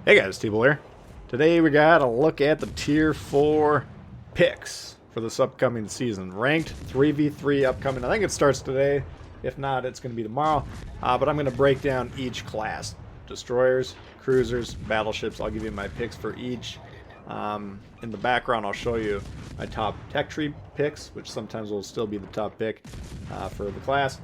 Hey guys, Tbull here. Today we got a look at the Tier 4 picks for this upcoming season. Ranked 3v3 upcoming. I think it starts today. If not, it's going to be tomorrow. But I'm going to break down each class. Destroyers, cruisers, battleships. I'll give you my picks for each. In the background, I'll show you my top tech tree picks, which sometimes will still be the top pick for the class.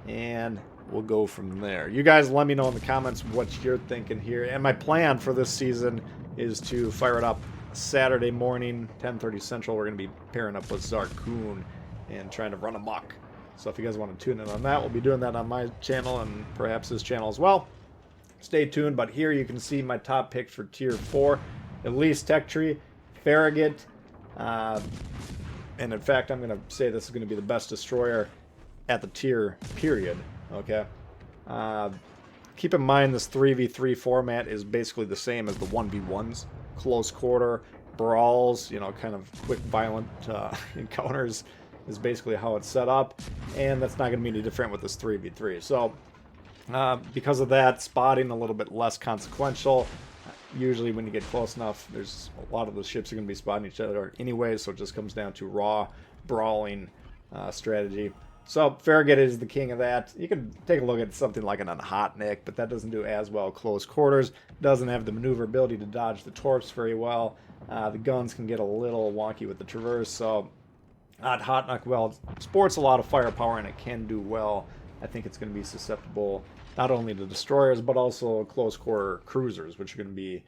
And we'll go from there. You guys let me know in the comments what you're thinking here. And my plan for this season is to fire it up Saturday morning, 10:30 Central. We're going to be pairing up with Zarkoon and trying to run amok. So if you guys want to tune in on that, we'll be doing that on my channel and perhaps his channel as well. Stay tuned. But here you can see my top pick for Tier 4. At least Tech Tree, Farragut, and in fact, I'm going to say this is going to be the best destroyer at the tier, period. Okay. Keep in mind this 3v3 format is basically the same as the 1v1s. Close quarter, brawls, you know, kind of quick violent encounters is basically how it's set up. And that's not going to be any different with this 3v3. So, because of that, spotting a little bit less consequential. Usually when you get close enough, there's a lot of the ships are going to be spotting each other anyway, so it just comes down to raw brawling strategy. So Farragut is the king of that. You can take a look at something like an Unhotnik, but that doesn't do as well close quarters. Doesn't have the maneuverability to dodge the torps very well. The guns can get a little wonky with the traverse, so Hotnik, well, sports a lot of firepower and it can do well. I think it's going to be susceptible not only to destroyers, but also close quarter cruisers, which are going to be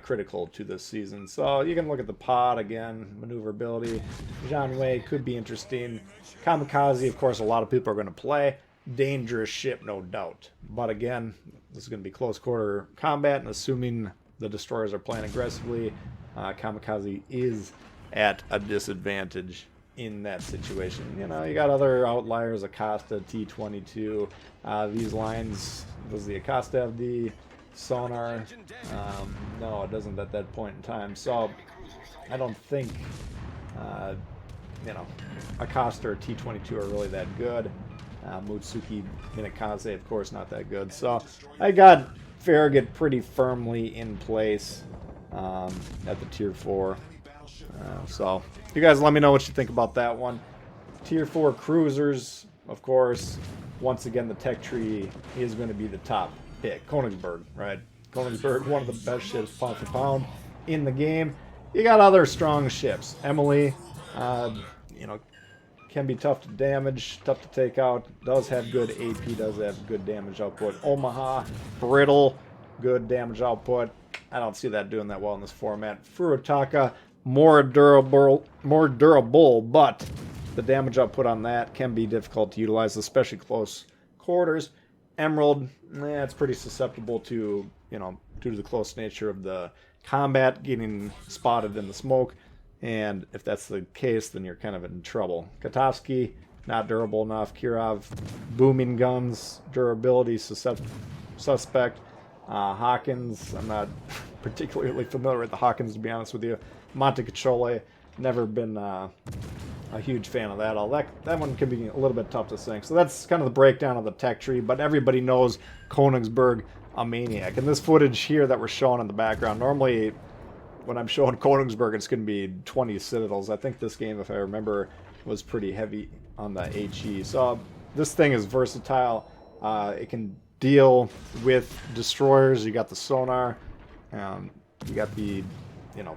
critical to this season. So you can look at the pod again, maneuverability. Janway could be interesting. Kamikaze, of course, a lot of people are going to play. Dangerous ship, no doubt. But again, this is going to be close quarter combat, and assuming the destroyers are playing aggressively, Kamikaze is at a disadvantage in that situation. You know, you got other outliers, Acosta, T-22. These lines, does the Acosta have the sonar? No, it doesn't at that point in time. So I don't think, you know, Acosta or T-22 are really that good. Mutsuki Minakaze, of course, not that good. So I got Farragut pretty firmly in place at the Tier 4. So you guys let me know what you think about that one. Tier 4 cruisers, of course, once again the tech tree is going to be the top pick. Königsberg, right? Königsberg, one of the best ships pound for pound in the game. You got other strong ships. Emily, you know, can be tough to damage, tough to take out. Does have good AP, does have good damage output. Omaha, brittle, good damage output. I don't see that doing that well in this format. Furutaka, more durable, but the damage output on that can be difficult to utilize, especially close quarters. Emerald, it's pretty susceptible to, you know, due to the close nature of the combat, getting spotted in the smoke. And if that's the case, then you're kind of in trouble. Katovsky, not durable enough. Kirov, booming guns, durability suspect. Hawkins, I'm not particularly familiar with the Hawkins, to be honest with you. Montecachole, never been a huge fan of that. That one can be a little bit tough to sink. So that's kind of the breakdown of the tech tree, but everybody knows Königsberg, a maniac. And this footage here that we're showing in the background, normally when I'm showing Königsberg, it's going to be 20 Citadels. I think this game, if I remember, was pretty heavy on the HE. So this thing is versatile. It can deal with destroyers. You got the sonar. You got the, you know,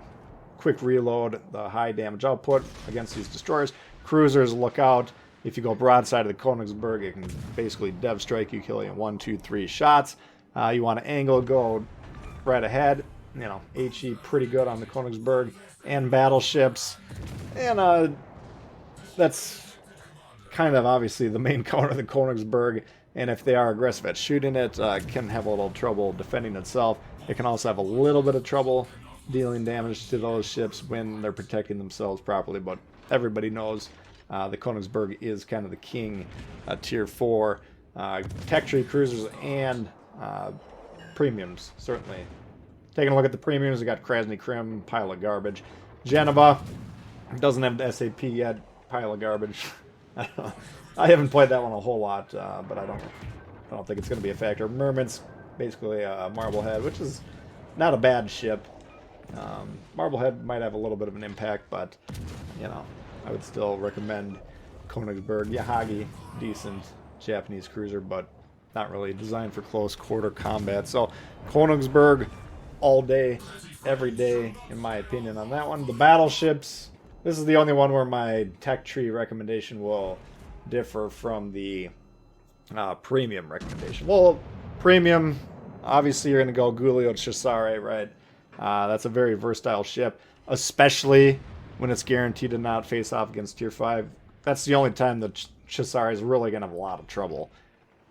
quick reload, the high damage output against these destroyers. Cruisers, look out. If you go broadside of the Königsberg, it can basically dev strike you, kill you in 1, 2, 3 shots. You want to angle, go right ahead. You know, HE pretty good on the Königsberg. And battleships. And that's kind of obviously the main counter of the Königsberg. And if they are aggressive at shooting it, can have a little trouble defending itself. It can also have a little bit of trouble dealing damage to those ships when they're protecting themselves properly. But everybody knows the Königsberg is kind of the king, Tier 4. Tech tree cruisers and premiums, certainly. Taking a look at the premiums, we got Krasny Krim, pile of garbage. Geneva doesn't have the SAP yet, pile of garbage. I haven't played that one a whole lot, but I don't think it's going to be a factor. Merman's basically a Marblehead, which is not a bad ship. Marblehead might have a little bit of an impact, but, you know, I would still recommend Königsberg. Yahagi, decent Japanese cruiser, but not really designed for close quarter combat. So Königsberg all day, every day, in my opinion on that one. The battleships, this is the only one where my tech tree recommendation will differ from the premium recommendation. Well, premium, obviously you're going to go Giulio Cesare, right? That's a very versatile ship, especially when it's guaranteed to not face off against Tier 5. That's the only time that Cesare is really going to have a lot of trouble,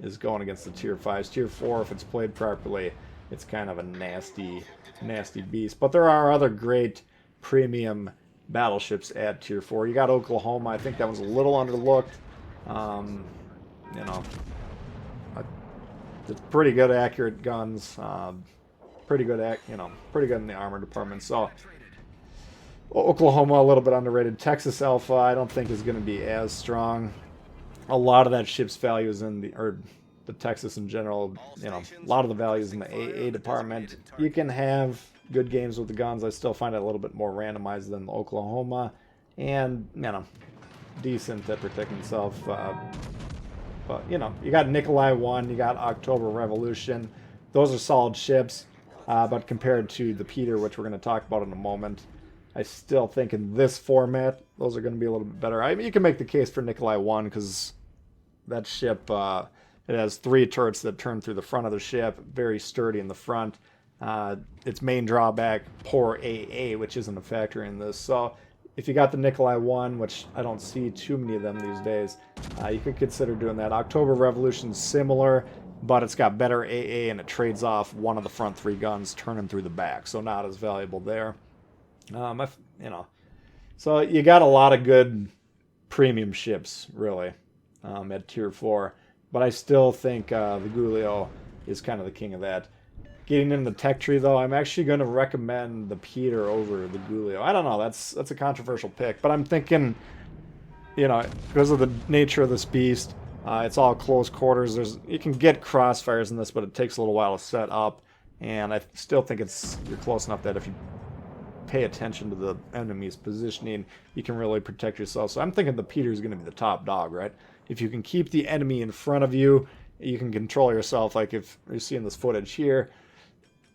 is going against the Tier 5s. Tier 4, if it's played properly, it's kind of a nasty, nasty beast. But there are other great premium battleships at Tier 4. You got Oklahoma. I think that one's a little underlooked. You know, it's pretty good, accurate guns. Pretty good in the armor department. So Oklahoma a little bit underrated. Texas Alpha I don't think is going to be as strong. A lot of that ship's value is in the Texas in general. You know, a lot of the value is in the AA department. You can have good games with the guns. I still find it a little bit more randomized than the Oklahoma, and you know, decent at protecting itself. But you know, you got Nikolai 1, you got October Revolution. Those are solid ships. But compared to the Peter, which we're going to talk about in a moment, I still think in this format, those are going to be a little bit better. I mean, you can make the case for Nikolai 1 because that ship, it has 3 turrets that turn through the front of the ship, very sturdy in the front. Its main drawback, poor AA, which isn't a factor in this. So if you got the Nikolai 1, which I don't see too many of them these days, you could consider doing that. October Revolution's similar, but it's got better AA and it trades off one of the front 3 guns turning through the back, so not as valuable there. You know, so you got a lot of good premium ships really at Tier 4, but I still think the Giulio is kind of the king of that. Getting into the tech tree though, I'm actually going to recommend the Peter over the Giulio. I don't know, that's a controversial pick, but I'm thinking, you know, because of the nature of this beast. It's all close quarters. You can get crossfires in this, but it takes a little while to set up. And I still think you're close enough that if you pay attention to the enemy's positioning, you can really protect yourself. So I'm thinking the Peter is going to be the top dog, right? If you can keep the enemy in front of you, you can control yourself. Like if you're seeing this footage here,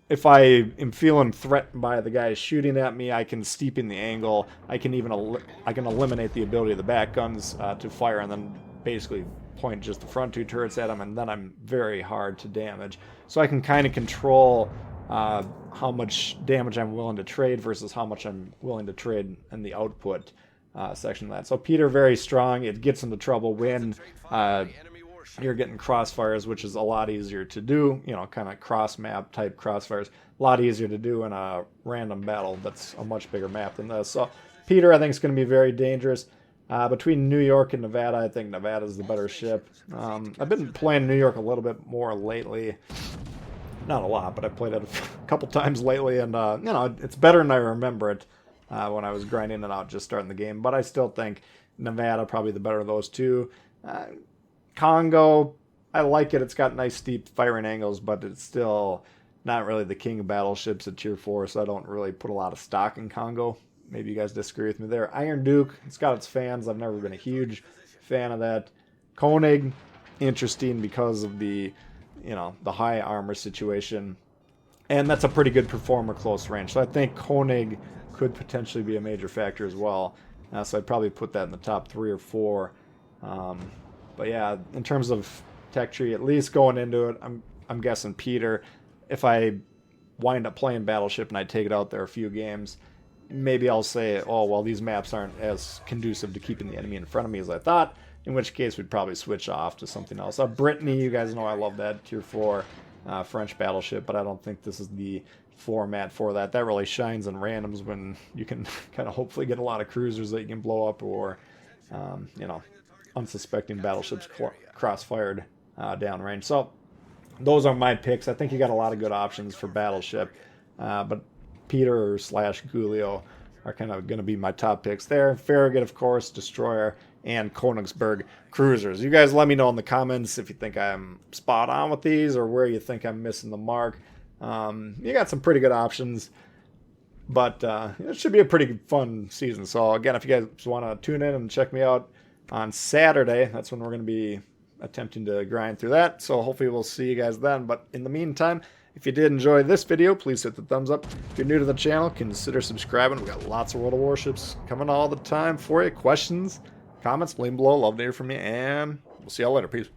if I am feeling threatened by the guy shooting at me, I can steepen the angle. I can eliminate the ability of the back guns to fire, and then basically point just the front 2 turrets at him, and then I'm very hard to damage. So I can kind of control how much damage I'm willing to trade versus how much I'm willing to trade in the output section of that. So Peter, very strong. It gets into trouble when you're getting crossfires, which is a lot easier to do, you know, kind of cross-map type crossfires. A lot easier to do in a random battle that's a much bigger map than this. So Peter, I think, is going to be very dangerous. Between New York and Nevada, I think Nevada's the better ship. I've been playing New York a little bit more lately. Not a lot, but I played it a couple times lately, and you know, it's better than I remember it when I was grinding it out just starting the game. But I still think Nevada probably the better of those two. Congo, I like it. It's got nice steep firing angles, but it's still not really the king of battleships at Tier 4, so I don't really put a lot of stock in Congo. Maybe you guys disagree with me there. Iron Duke, it's got its fans. I've never been a huge fan of that. Koenig, interesting because of the, you know, the high armor situation. And that's a pretty good performer close range. So I think Koenig could potentially be a major factor as well. So I'd probably put that in the top 3 or 4. But yeah, in terms of tech tree, at least going into it, I'm guessing Peter. If I wind up playing Battleship and I take it out there a few games, maybe I'll say, oh, well, these maps aren't as conducive to keeping the enemy in front of me as I thought, in which case we'd probably switch off to something else. Brittany, you guys know I love that, Tier 4 French battleship, but I don't think this is the format for that. That really shines in randoms when you can kind of hopefully get a lot of cruisers that you can blow up, or, you know, unsuspecting battleships cross-fired downrange. So those are my picks. I think you got a lot of good options for Battleship, but Peter / Giulio are kind of going to be my top picks there. Farragut, of course, Destroyer, and Königsberg cruisers. You guys let me know in the comments if you think I'm spot on with these or where you think I'm missing the mark. You got some pretty good options. But it should be a pretty fun season. So, again, if you guys want to tune in and check me out on Saturday, that's when we're going to be attempting to grind through that. So, hopefully we'll see you guys then. But in the meantime, if you did enjoy this video, please hit the thumbs up. If you're new to the channel, consider subscribing. We've got lots of World of Warships coming all the time for you. Questions, comments, leave them below. Love to hear from you. And we'll see y'all later. Peace.